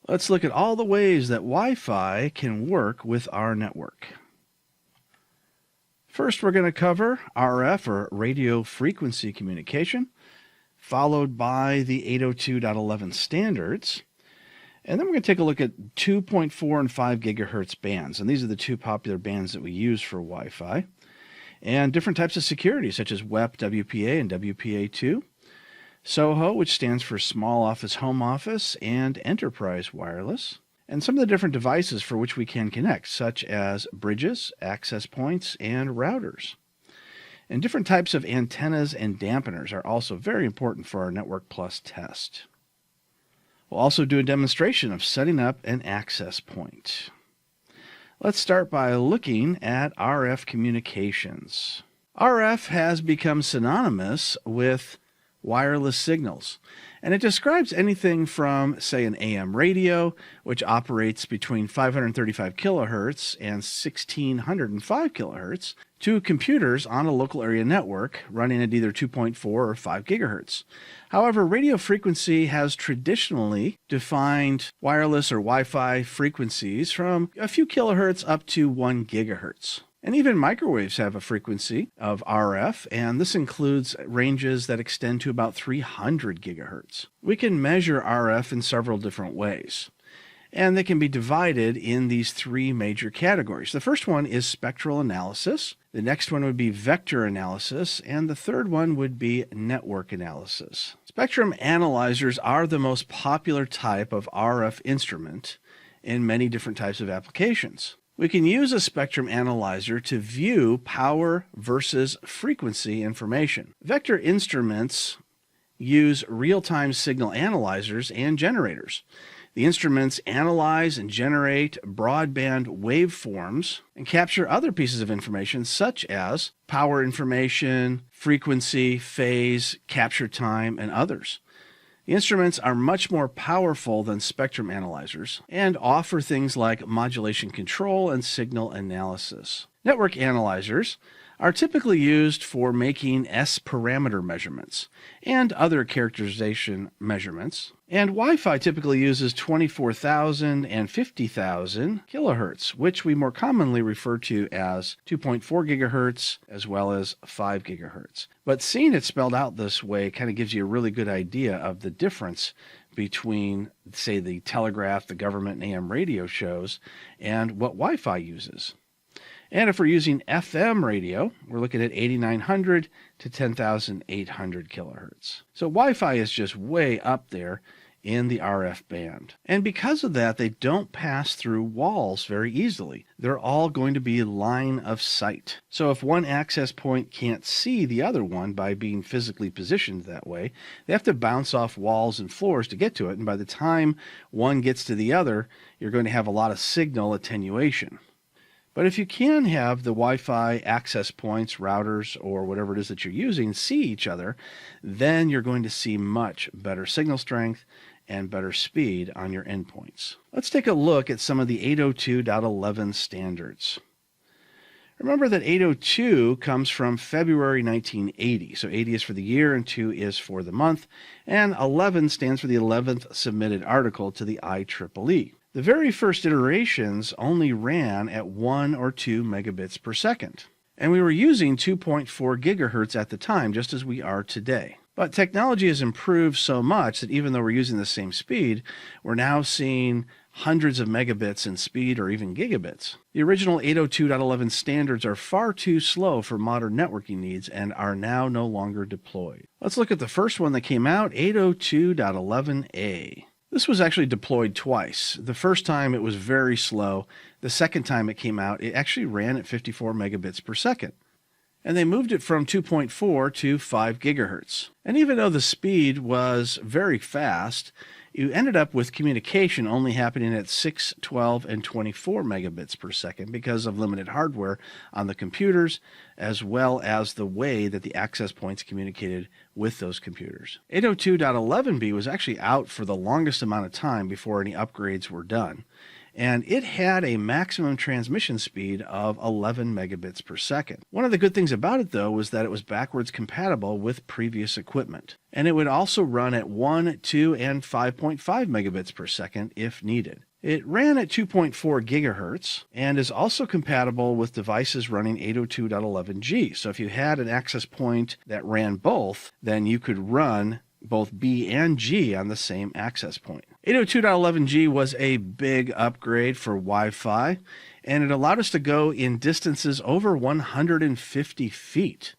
Let's look at all the ways that Wi-Fi can work with our network. First, we're going to cover RF, or radio frequency communication, followed by the 802.11 standards. And then we're going to take a look at 2.4 and 5 gigahertz bands. And these are the two popular bands that we use for Wi-Fi. And different types of security, such as WEP, WPA, and WPA2. SOHO, which stands for Small Office, Home Office, and Enterprise Wireless. And some of the different devices for which we can connect, such as bridges, access points, and routers. And different types of antennas and dampeners are also very important for our Network Plus test. We'll also do a demonstration of setting up an access point. Let's start by looking at RF communications. RF has become synonymous with wireless signals, and it describes anything from, say, an AM radio, which operates between 535 kilohertz and 1605 kilohertz, to computers on a local area network running at either 2.4 or 5 gigahertz. However, radio frequency has traditionally defined wireless or Wi-Fi frequencies from a few kilohertz up to 1 gigahertz. And even microwaves have a frequency of RF, and this includes ranges that extend to about 300 gigahertz. We can measure RF in several different ways, and they can be divided in these three major categories. The first one is spectral analysis, the next one would be vector analysis, and the third one would be network analysis. Spectrum analyzers are the most popular type of RF instrument in many different types of applications. We can use a spectrum analyzer to view power versus frequency information. Vector instruments use real-time signal analyzers and generators. The instruments analyze and generate broadband waveforms and capture other pieces of information such as power information, frequency, phase, capture time, and others. The instruments are much more powerful than spectrum analyzers and offer things like modulation control and signal analysis. Network analyzers are typically used for making S-parameter measurements and other characterization measurements. And Wi-Fi typically uses 24,000 and 50,000 kilohertz, which we more commonly refer to as 2.4 gigahertz as well as 5 gigahertz. But seeing it spelled out this way kind of gives you a really good idea of the difference between, say, the telegraph, the government, and AM radio shows, and what Wi-Fi uses. And if we're using FM radio, we're looking at 8,900 to 10,800 kilohertz. So Wi-Fi is just way up there in the RF band. And because of that, they don't pass through walls very easily. They're all going to be line of sight. So if one access point can't see the other one by being physically positioned that way, they have to bounce off walls and floors to get to it. And by the time one gets to the other, you're going to have a lot of signal attenuation. But if you can have the Wi-Fi access points, routers, or whatever it is that you're using see each other, then you're going to see much better signal strength and better speed on your endpoints. Let's take a look at some of the 802.11 standards. Remember that 802 comes from February 1980. So 80 is for the year and 2 is for the month. And 11 stands for the 11th submitted article to the IEEE. The very first iterations only ran at 1 or 2 megabits per second. And we were using 2.4 gigahertz at the time, just as we are today. But technology has improved so much that even though we're using the same speed, we're now seeing hundreds of megabits in speed or even gigabits. The original 802.11 standards are far too slow for modern networking needs and are now no longer deployed. Let's look at the first one that came out, 802.11a. This was actually deployed twice. The first time it was very slow. The second time it came out, it actually ran at 54 megabits per second. And they moved it from 2.4 to 5 gigahertz. And even though the speed was very fast, you ended up with communication only happening at 6, 12, and 24 megabits per second because of limited hardware on the computers, as well as the way that the access points communicated with those computers. 802.11b was actually out for the longest amount of time before any upgrades were done. and it had a maximum transmission speed of 11 megabits per second. One of the good things about it, though, was that it was backwards compatible with previous equipment, and it would also run at 1, 2, and 5.5 megabits per second if needed. It ran at 2.4 gigahertz and is also compatible with devices running 802.11g. So if you had an access point that ran both, then you could run both B and G on the same access point. 802.11g was a big upgrade for Wi-Fi, and it allowed us to go in distances over 150 feet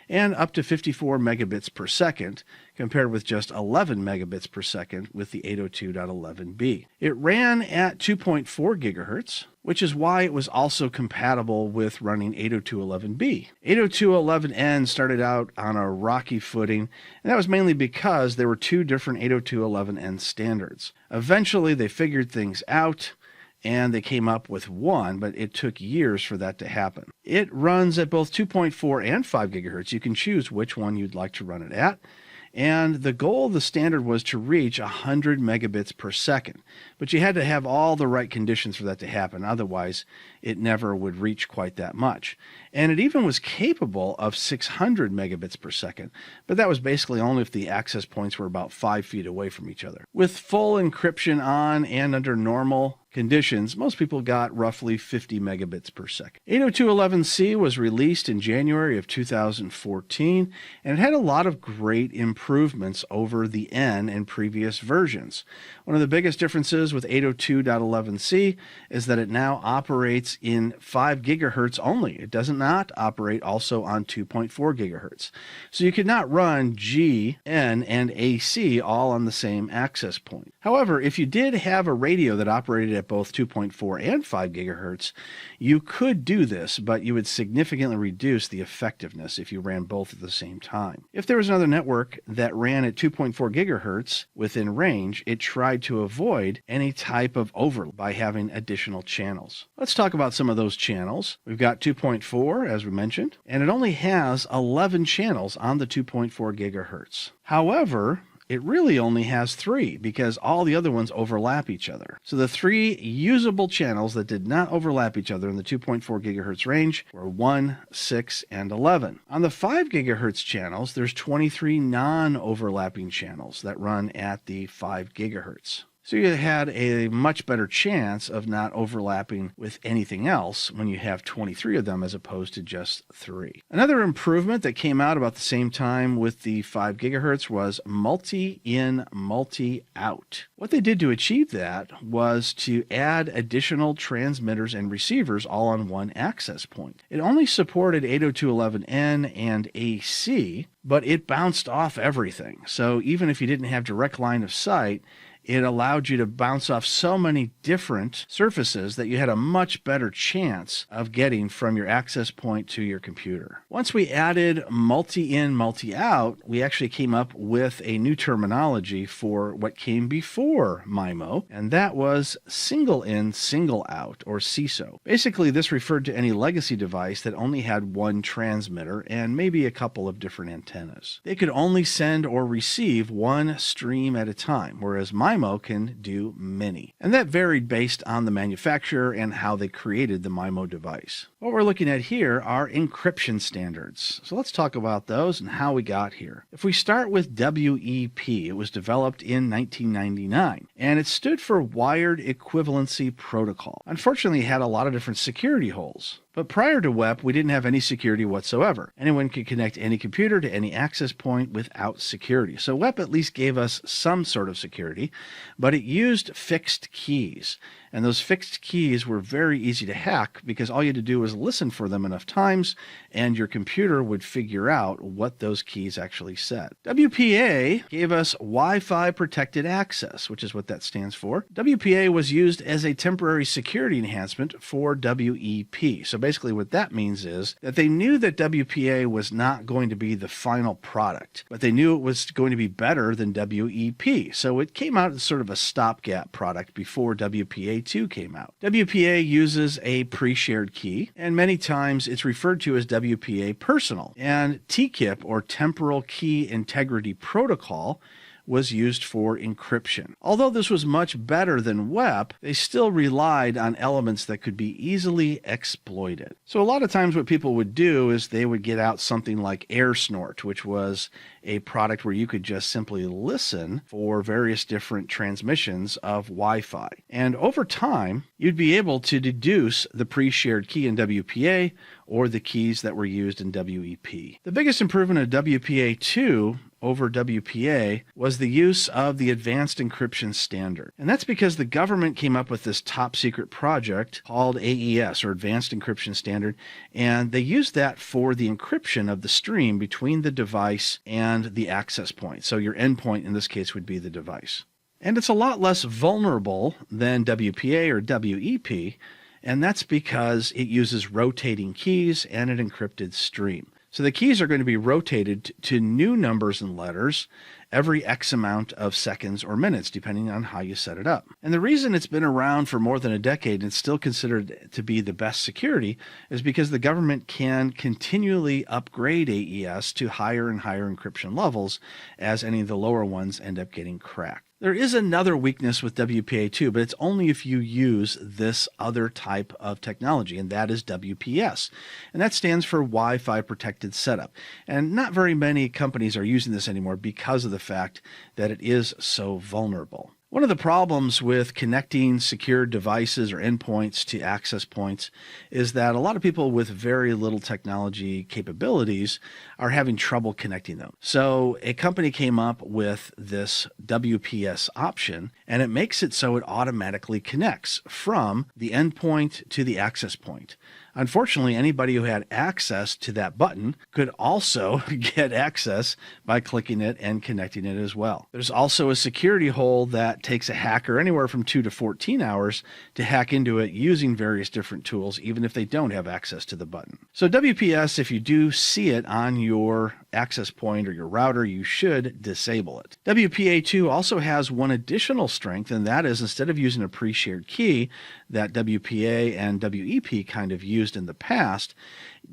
and up to 54 megabits per second, compared with just 11 megabits per second with the 802.11b. It ran at 2.4 gigahertz, which is why it was also compatible with running 802.11b. 802.11n started out on a rocky footing, and that was mainly because there were two different 802.11n standards. Eventually, they figured things out, and they came up with one, but it took years for that to happen. It runs at both 2.4 and 5 gigahertz. You can choose which one you'd like to run it at. And the goal of the standard was to reach 100 megabits per second. But you had to have all the right conditions for that to happen. Otherwise, it never would reach quite that much. And it even was capable of 600 megabits per second. But that was basically only if the access points were about 5 feet away from each other. With full encryption on and under normal conditions, most people got roughly 50 megabits per second. 802.11c was released in January of 2014, and it had a lot of great improvements over the N in previous versions. One of the biggest differences with 802.11c is that it now operates in 5 gigahertz only. It does not operate also on 2.4 gigahertz. So you could not run G, N, and AC all on the same access point. However, if you did have a radio that operated at both 2.4 and 5 gigahertz, you could do this, but you would significantly reduce the effectiveness if you ran both at the same time. If there was another network that ran at 2.4 gigahertz within range, it tried to avoid any type of overlap by having additional channels. Let's talk about some of those channels. We've got 2.4, as we mentioned, and it only has 11 channels on the 2.4 gigahertz. However, it really only has 3 because all the other ones overlap each other. So the 3 usable channels that did not overlap each other in the 2.4 gigahertz range were 1, 6, and 11. On the 5 gigahertz channels, there's 23 non-overlapping channels that run at the 5 gigahertz. So you had a much better chance of not overlapping with anything else when you have 23 of them as opposed to just 3. Another improvement that came out about the same time with the 5 gigahertz was multi-in, multi-out. What they did to achieve that was to add additional transmitters and receivers all on one access point. It only supported 802.11n and AC, but it bounced off everything. So even if you didn't have direct line of sight, it allowed you to bounce off so many different surfaces that you had a much better chance of getting from your access point to your computer. Once we added multi-in, multi-out, we actually came up with a new terminology for what came before MIMO, and that was single-in, single-out, or SISO. Basically, this referred to any legacy device that only had one transmitter and maybe a couple of different antennas. They could only send or receive one stream at a time, whereas MIMO can do many. And that varied based on the manufacturer and how they created the MIMO device. What we're looking at here are encryption standards. So let's talk about those and how we got here. If we start with WEP, it was developed in 1999, and it stood for Wired Equivalency Protocol. Unfortunately, it had a lot of different security holes. But prior to WEP, we didn't have any security whatsoever. Anyone could connect any computer to any access point without security. So WEP at least gave us some sort of security, but it used fixed keys. And those fixed keys were very easy to hack because all you had to do was listen for them enough times and your computer would figure out what those keys actually said. WPA gave us Wi-Fi protected access, which is what that stands for. WPA was used as a temporary security enhancement for WEP. So basically what that means is that they knew that WPA was not going to be the final product, but they knew it was going to be better than WEP. So it came out as sort of a stopgap product before WPA 2 came out. WPA uses a pre-shared key, and many times it's referred to as WPA Personal. And TKIP, or Temporal Key Integrity Protocol, was used for encryption. Although this was much better than WEP, they still relied on elements that could be easily exploited. So a lot of times what people would do is they would get out something like AirSnort, which was a product where you could just simply listen for various different transmissions of Wi-Fi. And over time, you'd be able to deduce the pre-shared key in WPA or the keys that were used in WEP. The biggest improvement of WPA2 over WPA was the use of the Advanced Encryption Standard. And that's because the government came up with this top secret project called AES, or Advanced Encryption Standard, and they used that for the encryption of the stream between the device and the access point. So your endpoint in this case would be the device. And it's a lot less vulnerable than WPA or WEP, and that's because it uses rotating keys and an encrypted stream. So the keys are going to be rotated to new numbers and letters every X amount of seconds or minutes, depending on how you set it up. And the reason it's been around for more than a decade and still considered to be the best security is because the government can continually upgrade AES to higher and higher encryption levels as any of the lower ones end up getting cracked. There is another weakness with WPA2, but it's only if you use this other type of technology, and that is WPS. And that stands for Wi-Fi Protected Setup. And not very many companies are using this anymore because of the fact that it is so vulnerable. One of the problems with connecting secure devices or endpoints to access points is that a lot of people with very little technology capabilities are having trouble connecting them. So a company came up with this WPS option, and it makes it so it automatically connects from the endpoint to the access point. Unfortunately, anybody who had access to that button could also get access by clicking it and connecting it as well. There's also a security hole that takes a hacker anywhere from 2 to 14 hours to hack into it using various different tools, even if they don't have access to the button. So WPS, if you do see it on your access point or your router, you should disable it. WPA2 also has one additional strength, and that is instead of using a pre-shared key that WPA and WEP kind of used in the past,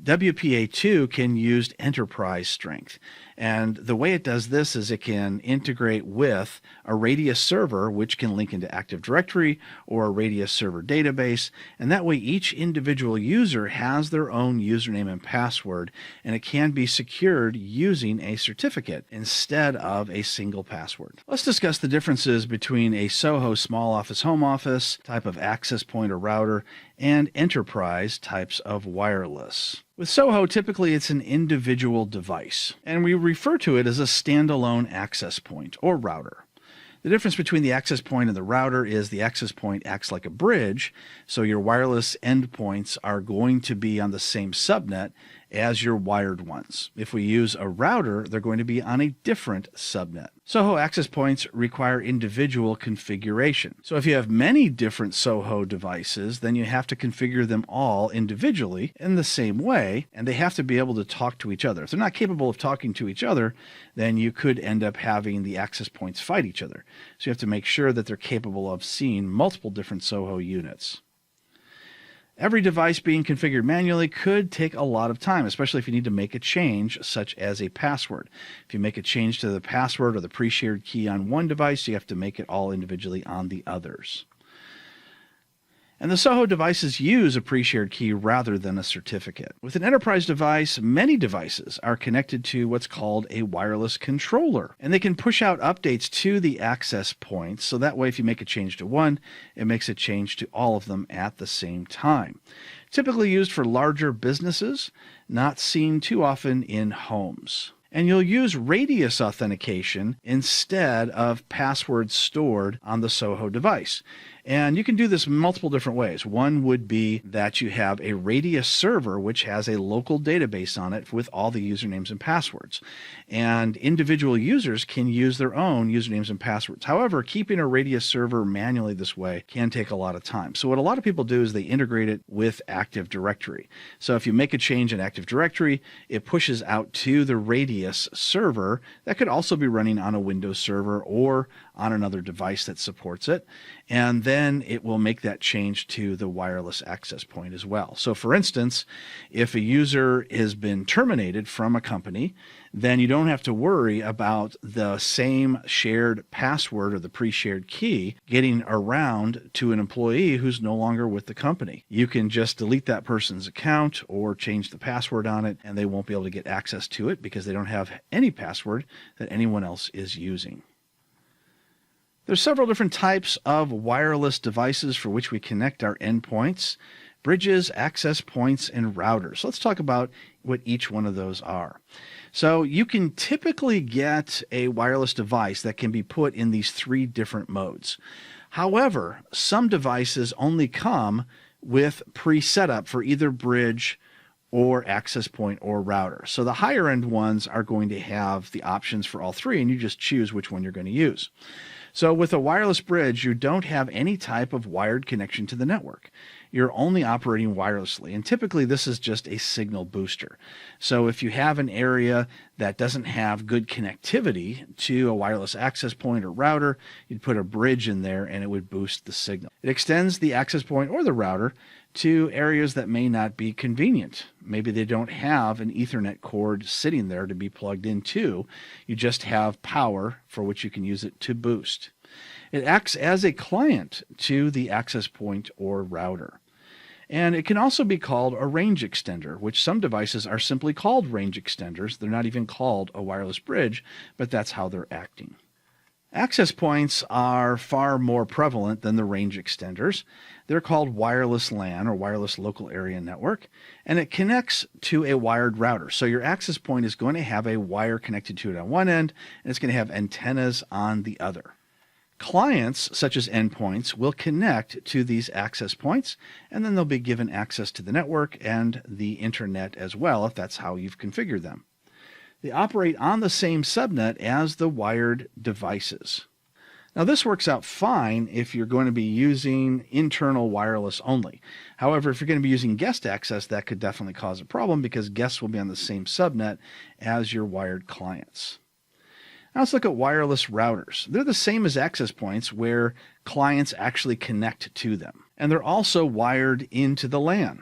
WPA2 can use enterprise strength. And the way it does this is it can integrate with a Radius server, which can link into Active Directory or a Radius server database. And that way each individual user has their own username and password, and it can be secured using a certificate instead of a single password. Let's discuss the differences between a SOHO small office home office type of access point or router and enterprise types of wireless. With SOHO, typically it's an individual device, and we refer to it as a standalone access point or router. The difference between the access point and the router is the access point acts like a bridge, so your wireless endpoints are going to be on the same subnet as your wired ones. If we use a router, they're going to be on a different subnet. SOHO access points require individual configuration. So if you have many different SOHO devices, then you have to configure them all individually in the same way, and they have to be able to talk to each other. If they're not capable of talking to each other, then you could end up having the access points fight each other. So you have to make sure that they're capable of seeing multiple different SOHO units. Every device being configured manually could take a lot of time, especially if you need to make a change, such as a password. If you make a change to the password or the pre-shared key on one device, you have to make it all individually on the others. And the SOHO devices use a pre-shared key rather than a certificate. With an enterprise device, many devices are connected to what's called a wireless controller, and they can push out updates to the access points, so that way if you make a change to one, it makes a change to all of them at the same time. Typically used for larger businesses, not seen too often in homes. And you'll use Radius authentication instead of passwords stored on the SOHO device. And you can do this multiple different ways. One would be that you have a Radius server, which has a local database on it with all the usernames and passwords. And individual users can use their own usernames and passwords. However, keeping a Radius server manually this way can take a lot of time. So what a lot of people do is they integrate it with Active Directory. So if you make a change in Active Directory, it pushes out to the Radius server that could also be running on a Windows server or on another device that supports it, and then it will make that change to the wireless access point as well. So for instance, if a user has been terminated from a company, then you don't have to worry about the same shared password or the pre-shared key getting around to an employee who's no longer with the company. You can just delete that person's account or change the password on it, and they won't be able to get access to it because they don't have any password that anyone else is using. There's several different types of wireless devices for which we connect our endpoints: bridges, access points, and routers. Let's talk about what each one of those are. So you can typically get a wireless device that can be put in these three different modes. However, some devices only come with pre-setup for either bridge or access point or router. So the higher end ones are going to have the options for all three, and you just choose which one you're going to use. So with a wireless bridge, you don't have any type of wired connection to the network. You're only operating wirelessly, and typically this is just a signal booster. So if you have an area that doesn't have good connectivity to a wireless access point or router, you'd put a bridge in there and it would boost the signal. It extends the access point or the router to areas that may not be convenient. Maybe they don't have an Ethernet cord sitting there to be plugged into. You just have power for which you can use it to boost. It acts as a client to the access point or router. And it can also be called a range extender, which some devices are simply called range extenders. They're not even called a wireless bridge, but that's how they're acting. Access points are far more prevalent than the range extenders. They're called wireless LAN, or wireless local area network, and it connects to a wired router. So your access point is going to have a wire connected to it on one end, and it's going to have antennas on the other. Clients, such as endpoints, will connect to these access points, and then they'll be given access to the network and the internet as well, if that's how you've configured them. They operate on the same subnet as the wired devices. Now this works out fine if you're going to be using internal wireless only. However, if you're going to be using guest access, that could definitely cause a problem because guests will be on the same subnet as your wired clients. Now let's look at wireless routers. They're the same as access points where clients actually connect to them. And they're also wired into the LAN.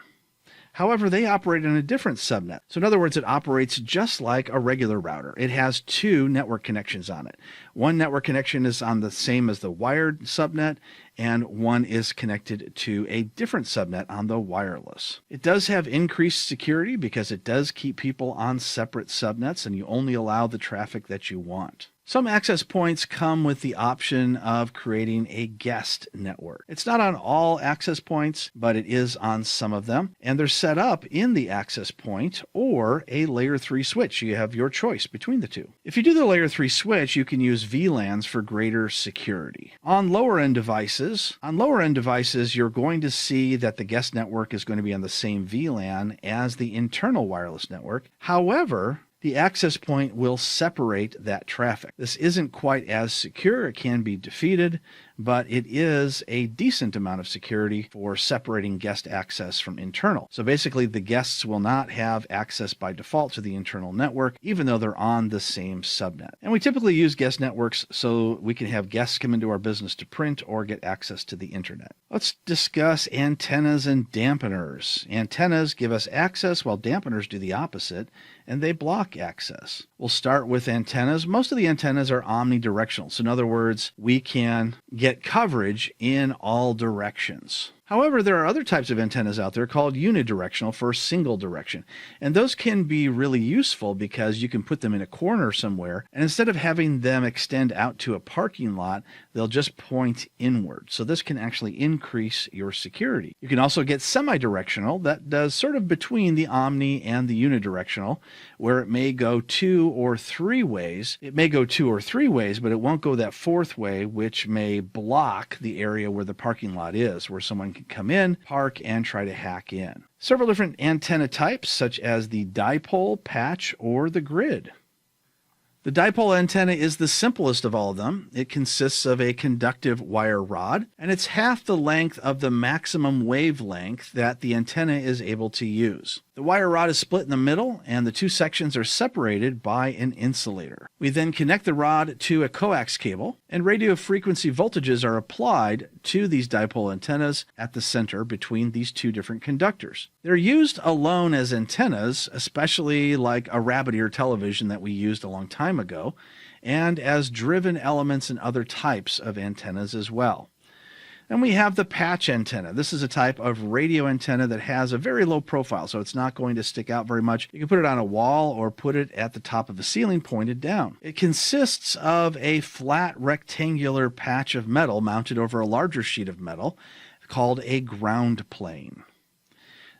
However, they operate in a different subnet. So in other words, it operates just like a regular router. It has two network connections on it. One network connection is on the same as the wired subnet, and one is connected to a different subnet on the wireless. It does have increased security because it does keep people on separate subnets, and you only allow the traffic that you want. Some access points come with the option of creating a guest network. It's not on all access points, but it is on some of them, and they're set up in the access point or a layer 3 switch. You have your choice between the two. If you do the layer 3 switch, you can use VLANs for greater security. On lower end devices, you're going to see that the guest network is going to be on the same VLAN as the internal wireless network. However, the access point will separate that traffic. This isn't quite as secure. It can be defeated, but it is a decent amount of security for separating guest access from internal. So basically, the guests will not have access by default to the internal network, even though they're on the same subnet. And we typically use guest networks so we can have guests come into our business to print or get access to the internet. Let's discuss antennas and dampeners. Antennas give us access while dampeners do the opposite, and they block access. We'll start with antennas. Most of the antennas are omnidirectional. So in other words, we can get coverage in all directions. However, there are other types of antennas out there called unidirectional for single direction. And those can be really useful because you can put them in a corner somewhere, and instead of having them extend out to a parking lot, they'll just point inward. So this can actually increase your security. You can also get semi-directional. That does sort of between the omni and the unidirectional, where it may go 2 or 3 ways. It may go 2 or 3 ways, but it won't go that 4th way, which may block the area where the parking lot is, where someone can come in, park, and try to hack in. Several different antenna types, such as the dipole, patch, or the grid. The dipole antenna is the simplest of all of them. It consists of a conductive wire rod, and it's half the length of the maximum wavelength that the antenna is able to use. The The wire rod is split in the middle, and the two sections are separated by an insulator. We then connect the rod to a coax cable, and radio frequency voltages are applied to these dipole antennas at the center between these two different conductors. They're used alone as antennas, especially like a rabbit ear television that we used a long time ago, and as driven elements in other types of antennas as well. And we have the patch antenna. This is a type of radio antenna that has a very low profile, so it's not going to stick out very much. You can put it on a wall or put it at the top of a ceiling pointed down. It consists of a flat rectangular patch of metal mounted over a larger sheet of metal called a ground plane.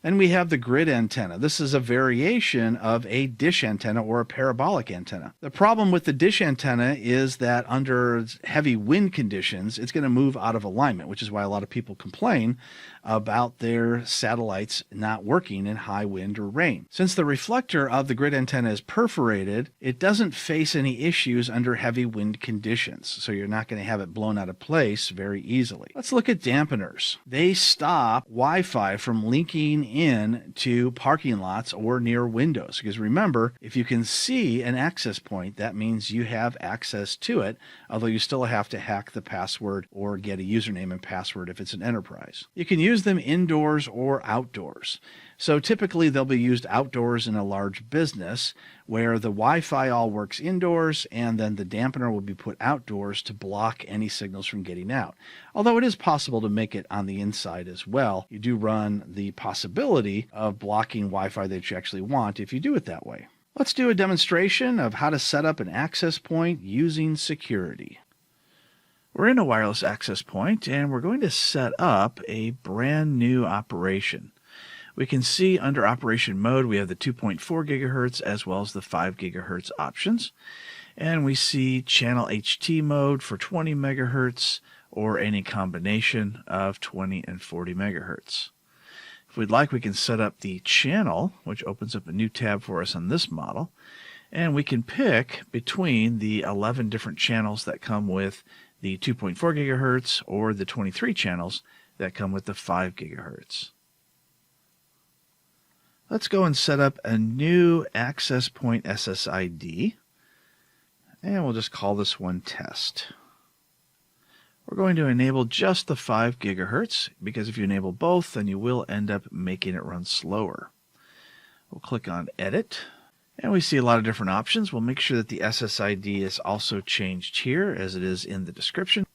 Then we have the grid antenna. This is a variation of a dish antenna or a parabolic antenna. The problem with the dish antenna is that under heavy wind conditions, it's going to move out of alignment, which is why a lot of people complain about their satellites not working in high wind or rain. Since the reflector of the grid antenna is perforated, it doesn't face any issues under heavy wind conditions, so you're not going to have it blown out of place very easily. Let's look at dampeners. They stop Wi-Fi from linking in to parking lots or near windows, because remember, if you can see an access point, that means you have access to it, although you still have to hack the password or get a username and password if it's an enterprise. You can use them indoors or outdoors. So typically they'll be used outdoors in a large business where the Wi-Fi all works indoors, and then the dampener will be put outdoors to block any signals from getting out. Although it is possible to make it on the inside as well. You do run the possibility of blocking Wi-Fi that you actually want if you do it that way. Let's do a demonstration of how to set up an access point using security. We're in a wireless access point, and we're going to set up a brand new operation. We can see under operation mode we have the 2.4 gigahertz as well as the 5 gigahertz options. And we see channel HT mode for 20 megahertz or any combination of 20 and 40 megahertz. If we'd like, we can set up the channel, which opens up a new tab for us on this model. And we can pick between the 11 different channels that come with the 2.4 gigahertz or the 23 channels that come with the 5 gigahertz. Let's go and set up a new access point SSID, and we'll just call this one test. We're going to enable just the 5 gigahertz, because if you enable both, then you will end up making it run slower. We'll click on Edit, and we see a lot of different options. We'll make sure that the SSID is also changed here, as it is in the description.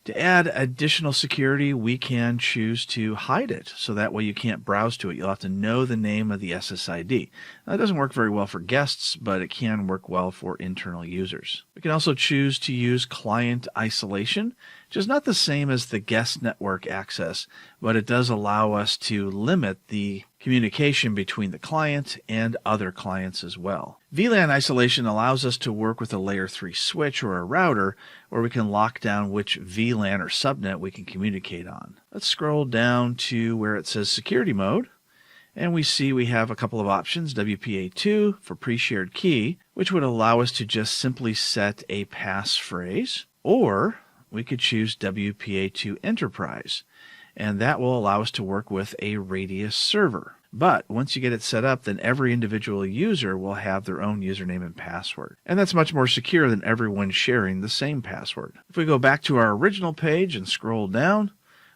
To add additional security, we can choose to hide it, so that way you can't browse to it. You'll have to know the name of the SSID. Now, that doesn't work very well for guests, but it can work well for internal users. We can also choose to use client isolation, which is not the same as the guest network access, but it does allow us to limit the communication between the client and other clients as well. VLAN isolation allows us to work with a layer 3 switch or a router, where we can lock down which VLAN or subnet we can communicate on. Let's scroll down to where it says security mode, and we see we have a couple of options. WPA2 for pre-shared key, which would allow us to just simply set a passphrase, or we could choose WPA2 Enterprise, and that will allow us to work with a radius server. But once you get it set up, then every individual user will have their own username and password. And that's much more secure than everyone sharing the same password. If we go back to our original page and scroll down,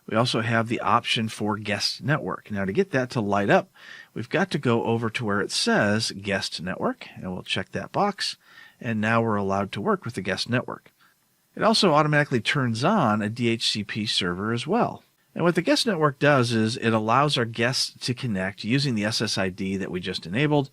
we also have the option for guest network. Now, to get that to light up, we've got to go over to where it says guest network, and we'll check that box. And now we're allowed to work with the guest network. It also automatically turns on a DHCP server as well. And what the guest network does is it allows our guests to connect using the SSID that we just enabled,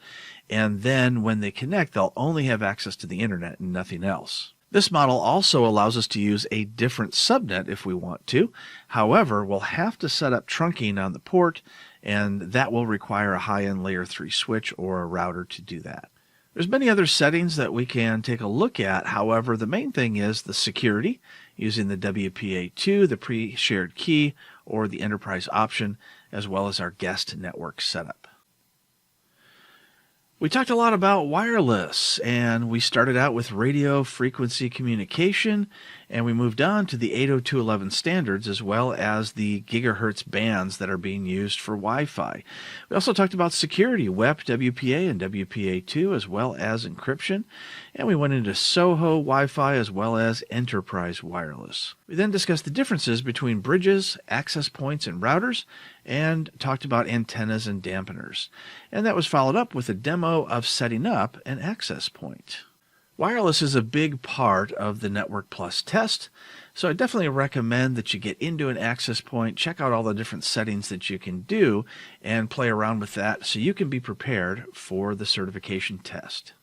and then when they connect, they'll only have access to the internet and nothing else. This model also allows us to use a different subnet if we want to. However, we'll have to set up trunking on the port, and that will require a high-end layer 3 switch or a router to do that. There's many other settings that we can take a look at. However, the main thing is the security, using the WPA2, the pre-shared key, or the enterprise option, as well as our guest network setup. We talked a lot about wireless, and we started out with radio frequency communication, And we moved on to the 802.11 standards as well as the gigahertz bands that are being used for Wi-Fi. We also talked about security, WEP, WPA, and WPA2, as well as encryption. And we went into SOHO Wi-Fi as well as enterprise wireless. We then discussed the differences between bridges, access points, and routers, and talked about antennas and dampeners. And that was followed up with a demo of setting up an access point. Wireless is a big part of the Network Plus test, so I definitely recommend that you get into an access point, check out all the different settings that you can do, and play around with that so you can be prepared for the certification test.